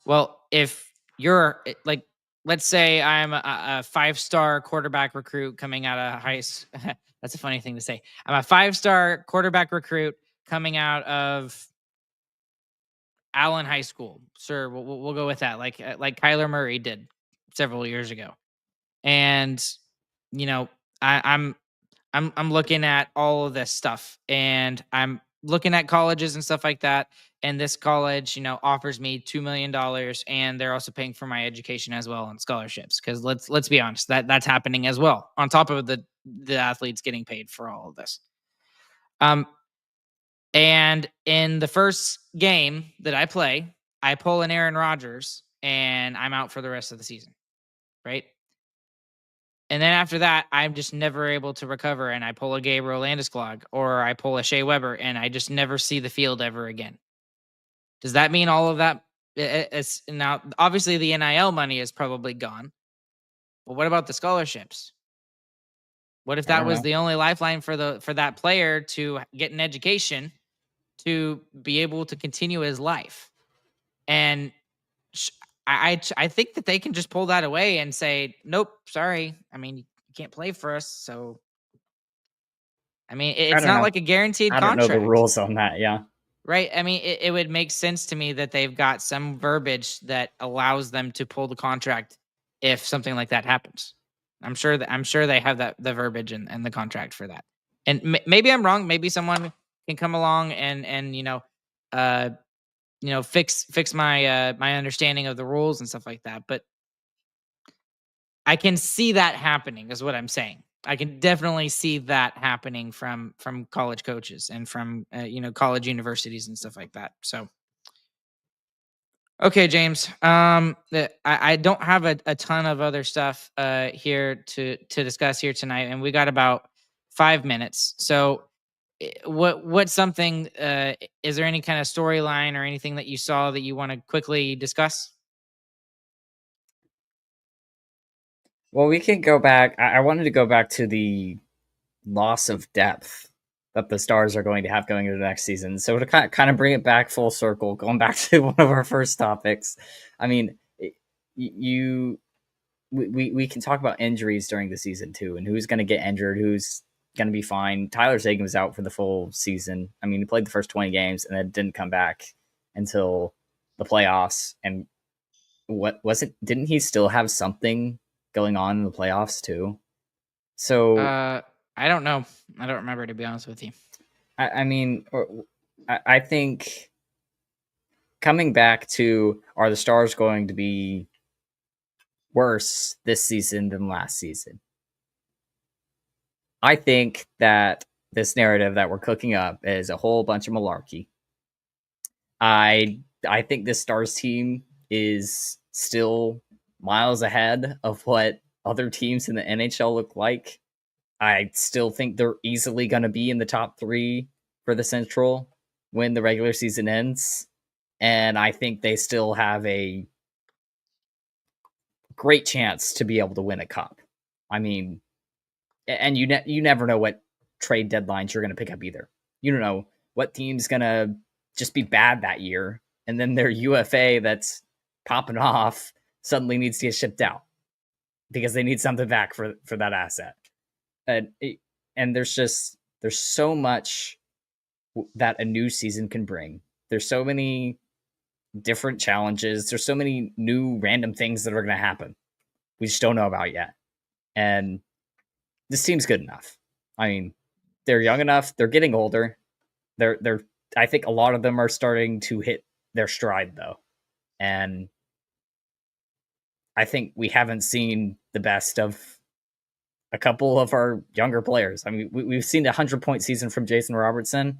Well, if you're like, let's say I'm a 5-star quarterback recruit coming out of that's a funny thing to say. I'm a 5-star quarterback recruit coming out of Allen High School. Sure, we'll go with that. Like Kyler Murray did several years ago. And you know, I'm looking at all of this stuff, and I'm looking at colleges and stuff like that. And this college, offers me $2 million, and they're also paying for my education as well on scholarships. Because let's be honest, that's happening as well on top of the athletes getting paid for all of this. And in the first game that I play, I pull an Aaron Rodgers, and I'm out for the rest of the season, right? And then after that, I'm just never able to recover, and I pull a Gabriel Landeskog or I pull a Shea Weber, and I just never see the field ever again. Does that mean all of that? It's now obviously the NIL money is probably gone, but what about the scholarships? What if that was the only lifeline for that player to get an education, to be able to continue his life? And I think that they can just pull that away and say, nope, sorry. I mean, you can't play for us. So, I mean, it's not like a guaranteed contract. I don't know the rules on that. Yeah. Right. I mean, it would make sense to me that they've got some verbiage that allows them to pull the contract if something like that happens. I'm sure they have the verbiage and the contract for that. And maybe I'm wrong. Maybe someone can come along and fix my my understanding of the rules and stuff like that. But I can see that happening, is what I'm saying. I can definitely see that happening from college coaches and from college universities and stuff like that. So, okay, James. I don't have a ton of other stuff here to discuss here tonight, and we got about 5 minutes. So, what's something? Is there any kind of storyline or anything that you saw that you want to quickly discuss? Well, we can go back. I wanted to go back to the loss of depth that the Stars are going to have going into the next season. So to kind of bring it back full circle, going back to one of our first topics, I mean, we can talk about injuries during the season too, and who's going to get injured, who's going to be fine. Tyler Seguin was out for the full season. I mean, he played the first 20 games and then didn't come back until the playoffs. And what was it? Didn't he still have something going on in the playoffs too? So I don't know. I don't remember, to be honest with you. I mean, I think coming back to, are the Stars going to be worse this season than last season? I think that this narrative that we're cooking up is a whole bunch of malarkey. I think this Stars team is still miles ahead of what other teams in the NHL look like. I still think they're easily going to be in the top 3 for the Central when the regular season ends. And I think they still have a great chance to be able to win a cup. I mean, and you never know what trade deadlines you're going to pick up either. You don't know what team's going to just be bad that year, and then their UFA that's popping off suddenly needs to get shipped out because they need something back for that asset. And there's so much that a new season can bring. There's so many different challenges. There's so many new random things that are going to happen we just don't know about yet. And this team's good enough. I mean, they're young enough. They're getting older. They're I think a lot of them are starting to hit their stride though. And I think we haven't seen the best of a couple of our younger players. I mean, we've seen a 100-point season from Jason Robertson.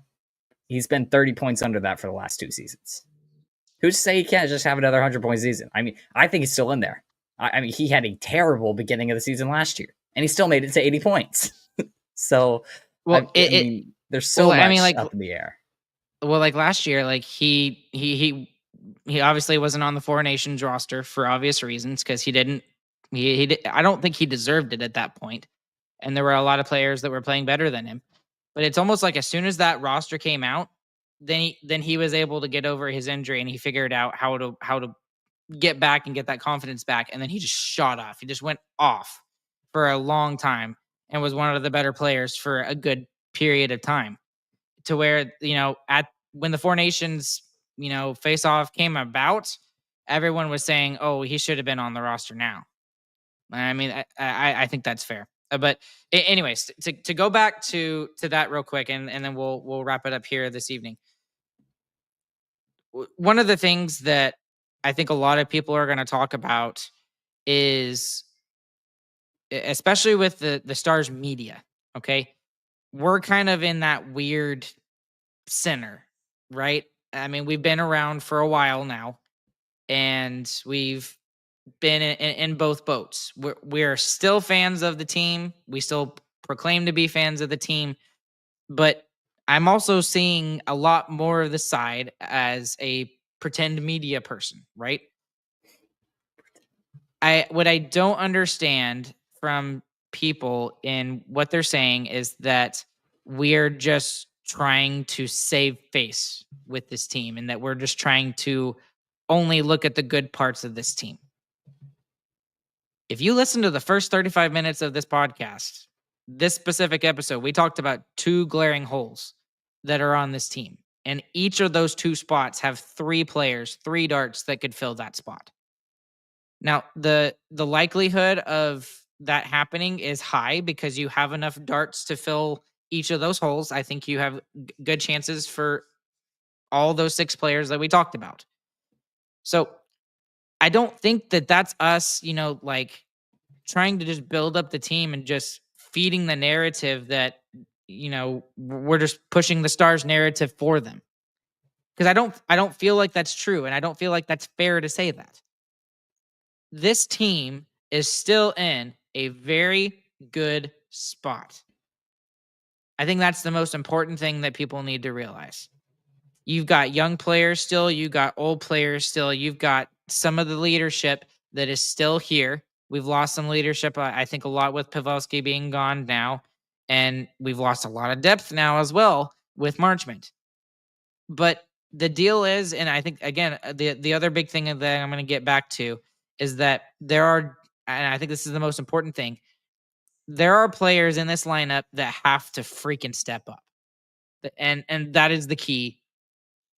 He's been 30 points under that for the last 2 seasons. Who's to say he can't just have another 100-point season? I mean, I think he's still in there. I mean, he had a terrible beginning of the season last year, and he still made it to 80 points. So, well, I mean, there's so much up in the air. Well, like last year, like he obviously wasn't on the Four Nations roster for obvious reasons because he didn't. I don't think he deserved it at that point, and there were a lot of players that were playing better than him. But it's almost like as soon as that roster came out, then he was able to get over his injury and he figured out how to get back and get that confidence back. And then he just shot off. He just went off for a long time and was one of the better players for a good period of time, to where, when the Four Nations, face off came about, everyone was saying, oh, he should have been on the roster now. I mean, I think that's fair. But anyways, to go back to that real quick, and then we'll wrap it up here this evening. One of the things that I think a lot of people are going to talk about is, especially with the Stars media, okay? We're kind of in that weird center, right? I mean, we've been around for a while now, and we've been in both boats. We're still fans of the team. We still proclaim to be fans of the team, but I'm also seeing a lot more of the side as a pretend media person, right? What I don't understand from people in what they're saying is that we're just trying to save face with this team and that we're just trying to only look at the good parts of this team. If you listen to the first 35 minutes of this podcast, this specific episode, we talked about 2 glaring holes that are on this team. And each of those 2 spots have 3 players, 3 darts that could fill that spot. Now, the likelihood of that happening is high because you have enough darts to fill each of those holes. I think you have good chances for all those 6 players that we talked about. So I don't think that that's us, trying to just build up the team and just feeding the narrative that, we're just pushing the Stars narrative for them. Because I don't feel like that's true, and I don't feel like that's fair to say that. This team is still in a very good spot. I think that's the most important thing that people need to realize. You've got young players still, you've got old players still, you've got some of the leadership that is still here. We've lost some leadership, I think, a lot with Pavelski being gone now, and we've lost a lot of depth now as well with Marchment. But the deal is, and I think, again, the other big thing that I'm going to get back to is that there are, and I think this is the most important thing, there are players in this lineup that have to freaking step up. And that is the key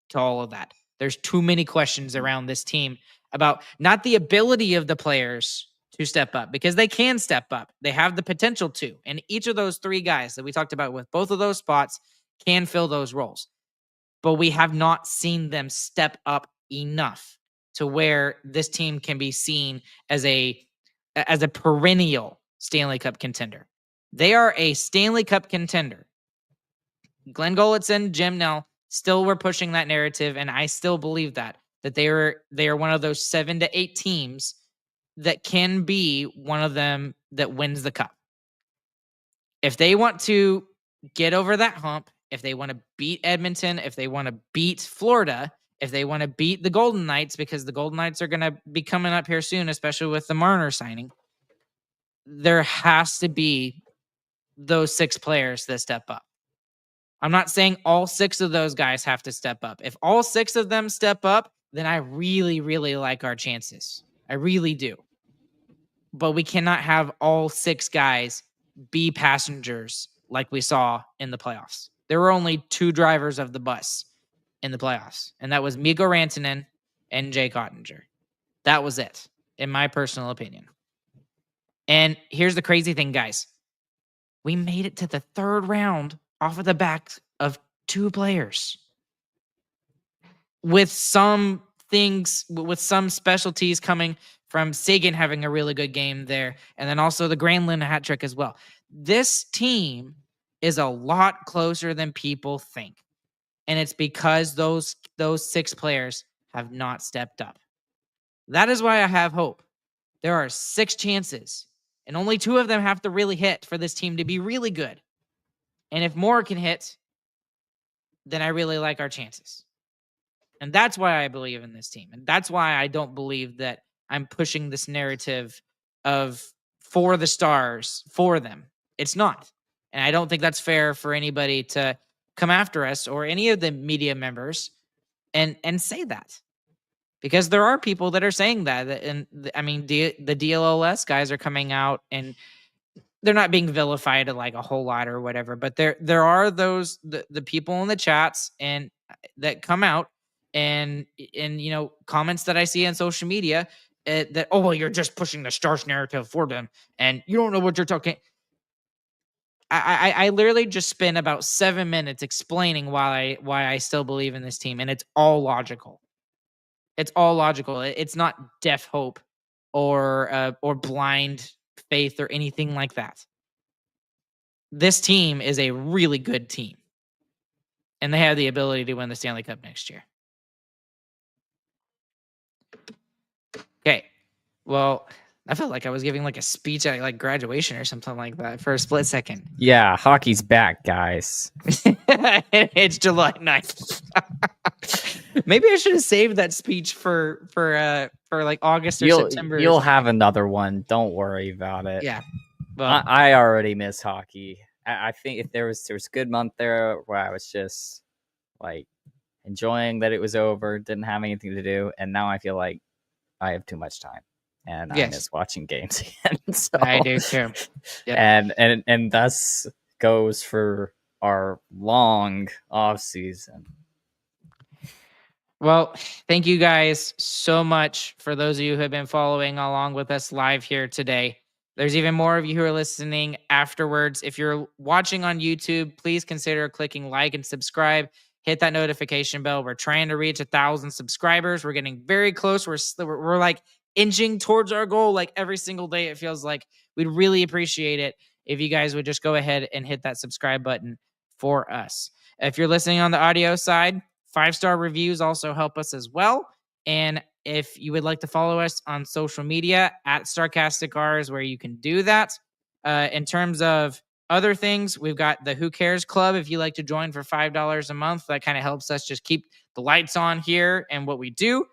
to all of that. There's too many questions around this team about not the ability of the players to step up, because they can step up. They have the potential to. And each of those 3 guys that we talked about with both of those spots can fill those roles. But we have not seen them step up enough to where this team can be seen as a perennial Stanley Cup contender. They are a Stanley Cup contender. Glenn Golitzin, Jim Nell, still were pushing that narrative, and I still believe that they are one of those 7 to 8 teams that can be one of them that wins the cup. If they want to get over that hump, if they want to beat Edmonton, if they want to beat Florida, if they want to beat the Golden Knights, because the Golden Knights are going to be coming up here soon, especially with the Marner signing, there has to be those 6 players that step up. I'm not saying all 6 of those guys have to step up. If all 6 of them step up, then I really, really like our chances. I really do. But we cannot have all 6 guys be passengers like we saw in the playoffs. There were only 2 drivers of the bus in the playoffs, and that was Mikko Rantanen and Jake Ottinger. That was it, in my personal opinion. And here's the crazy thing, guys. We made it to the 3rd round off of the backs of 2 players. With some things, with some specialties coming from Sagan having a really good game there, and then also the Granlund hat trick as well. This team is a lot closer than people think. And it's because those 6 players have not stepped up. That is why I have hope. There are 6 chances, and only 2 of them have to really hit for this team to be really good. And if more can hit, then I really like our chances. And that's why I believe in this team. And that's why I don't believe that I'm pushing this narrative of for the Stars, for them. It's not. And I don't think that's fair for anybody to come after us or any of the media members and say that. Because there are people that are saying that. And I mean, the DLLS guys are coming out and they're not being vilified like a whole lot or whatever, but there are those the people in the chats and that come out and comments that I see on social media that, oh, well, you're just pushing the Stars narrative for them and you don't know what you're talking. I literally just spent about 7 minutes explaining why I still believe in this team, and it's all logical. It's all logical. It's not deaf hope or blind faith or anything like that. This team is a really good team, and they have the ability to win the Stanley Cup next year. Okay, well, I felt like I was giving like a speech at like graduation or something like that for a split second. Yeah, hockey's back, guys. It's July 9th. Maybe I should have saved that speech for like August or September. You'll have another one. Don't worry about it. Yeah. Well, I already miss hockey. I think if there was a good month there where I was just like enjoying that it was over, didn't have anything to do, and now I feel like I have too much time. And I miss watching games again. So, I do too. Yep. And thus goes for our long off season. Well, thank you guys so much for those of you who have been following along with us live here today. There's even more of you who are listening afterwards. If you're watching on YouTube, please consider clicking like and subscribe. Hit that notification bell. We're trying to reach 1,000 subscribers. We're getting very close. We're like inching towards our goal like every single day. It feels like we'd really appreciate it if you guys would just go ahead and hit that subscribe button for us. If you're listening on the audio side, 5-star reviews also help us as well. And if you would like to follow us on social media, at Starcastic is where you can do that. In terms of other things, we've got the Who Cares Club. If you like to join for $5 a month, that kind of helps us just keep the lights on here and what we do.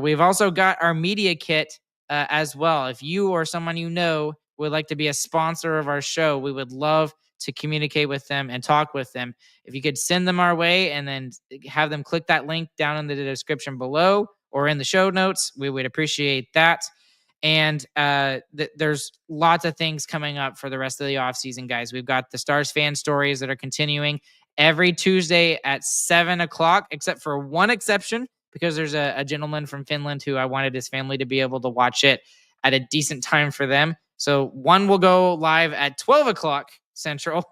We've also got our media kit as well. If you or someone you know would like to be a sponsor of our show, we would love to communicate with them and talk with them. If you could send them our way and then have them click that link down in the description below or in the show notes, we would appreciate that. And there's lots of things coming up for the rest of the offseason, guys. We've got the Stars fan stories that are continuing every Tuesday at 7 o'clock, except for one exception, because there's a gentleman from Finland who I wanted his family to be able to watch it at a decent time for them. So one will go live at 12 o'clock Central.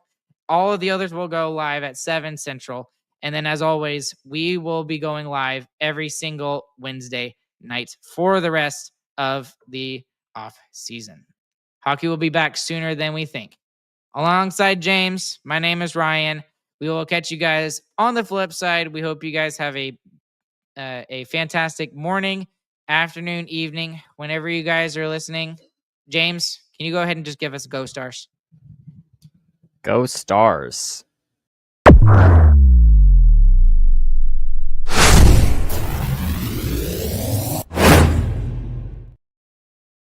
All of the others will go live at 7 Central. And then, as always, we will be going live every single Wednesday night for the rest of the off season. Hockey will be back sooner than we think. Alongside James, my name is Ryan. We will catch you guys on the flip side. We hope you guys have a fantastic morning, afternoon, evening, whenever you guys are listening. James, can you go ahead and just give us Go Stars? Go Stars.